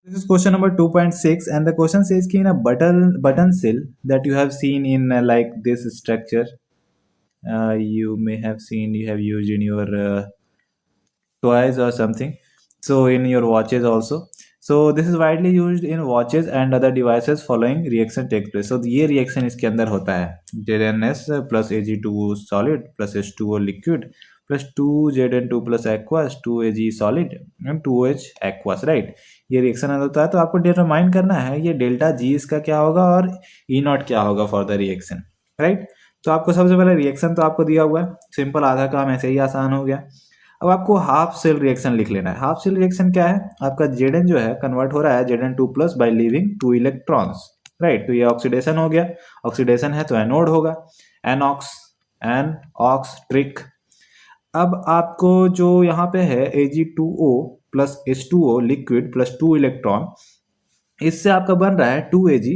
This is question number 2.6, and the question says कि in a button cell that you have seen in like this structure, you may have seen, you have used in your toys or something, so in your watches also. So this is widely used in watches and other devices. Following reaction take place. So ये reaction इसके अंदर होता है ZnS plus Ag2 solid plus H2O liquid plus 2Zn2 plus aqueous 2Ag solid and 2H aqueous, right? ये reaction होता है, तो आपको डिटरमाइन करना है ये डेल्टा जी इसका क्या होगा और ई नॉट क्या होगा फॉर द रिएक्शन, राइट? तो आपको सबसे पहले रिएक्शन तो आपको दिया हुआ है, सिंपल, आधा काम ऐसे ही आसान हो गया। अब आपको हाफ सेल रिएक्शन लिख लेना है। हाफ सेल रिएक्शन क्या है? आपका Zn जो है कन्वर्ट हो रहा है Zn2 plus by leaving 2 electrons, right? तो ये ऑक्सीडेशन हो गया, ऑक्सीडेशन है तो एनोड होगा, एनऑक्स, एन ऑक्स ट्रिक। अब आपको जो यहाँ पे है Ag2O plus H2O liquid plus 2 electron, इससे आपका बन रहा है 2Ag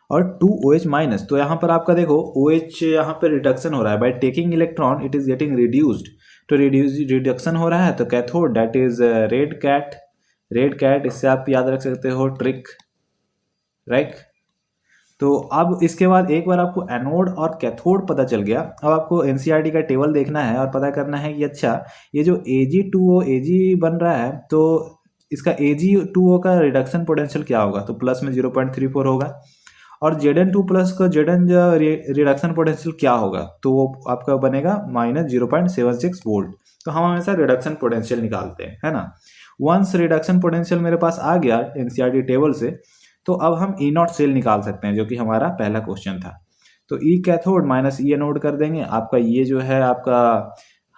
और 2OH माइनस। तो यहाँ पर आपका देखो OH यहाँ पे रिडक्शन हो रहा है, by taking electron it is getting reduced, तो रिडक्शन हो रहा है, तो cathode that is red cat, red cat, इससे आप याद रख सकते हो ट्रिक, राइट? तो अब इसके बाद एक बार आपको एनोड और कैथोड पता चल गया, अब आपको एनसीईआरटी का टेबल देखना है और पता करना है कि अच्छा ये जो Ag2O Ag बन रहा है, तो इसका Ag2O का रिडक्शन पोटेंशियल क्या होगा? तो प्लस में 0.34 होगा, और Zn2 प्लस का Zn रिडक्शन पोटेंशियल क्या होगा? तो वो आपका बनेगा माइनस 0.76 वोल्ट। तो हम हमेशा रिडक्शन पोटेंशियल निकालते हैं, है ना? वंस रिडक्शन पोटेंशियल मेरे पास आ गया एनसीईआरटी टेबल से, तो अब हम ई नॉट सेल निकाल सकते हैं, जो कि हमारा पहला क्वेश्चन था। तो ई कैथोड माइनस ई एनोड कर देंगे। आपका ये जो है आपका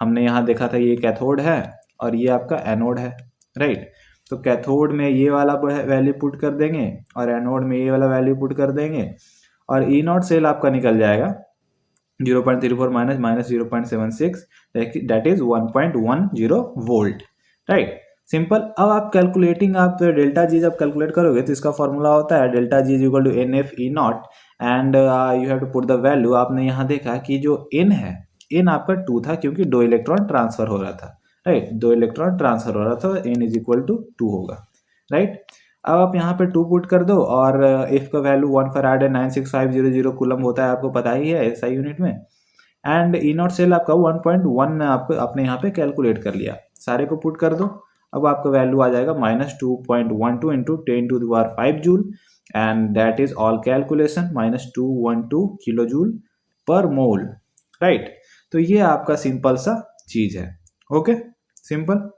हमने यहाँ देखा था ये कैथोड है और ये आपका एनोड है, राइट? तो कैथोड में ये वाला वैल्यू पुट कर देंगे और एनोड में ये वाला वैल्यू पुट कर देंगे, और ई नॉट सेल आपका निकल जाएगा 0.34 minus minus 0.76, that is 1.10 volt, right? Simple. अब आप कैलकुलेटिंग, आप डेल्टा जी जब कैलकुलेट करोगे तो इसका फॉर्मूला होता है delta G is equal to N F E nought, and you have to put the value. आपने यहाँ देखा कि जो एन है, एन आपका 2 था क्योंकि 2 इलेक्ट्रॉन ट्रांसफर हो रहा था, राइट? 2 इलेक्ट्रॉन ट्रांसफर हो रहा था, एन इज इक्वल टू 2 होगा, राइट? अब आप यहाँ पे 2 पुट कर दो, और एफ का वैल्यू 1 फराड है, 96500 कूलम होता है, आपको पता ही है एसआई यूनिट में। एंड ई नॉट सेल आपका 1.1 आपने यहाँ पे कैलकुलेट कर लिया, सारे को पुट कर दो। अब आपका वैल्यू आ जाएगा -2.12 into 10⁵ joule, and that is all calculation, -212 kilo joule पर मोल, राइट? तो ये आपका सिंपल सा चीज है, ओके, सिंपल।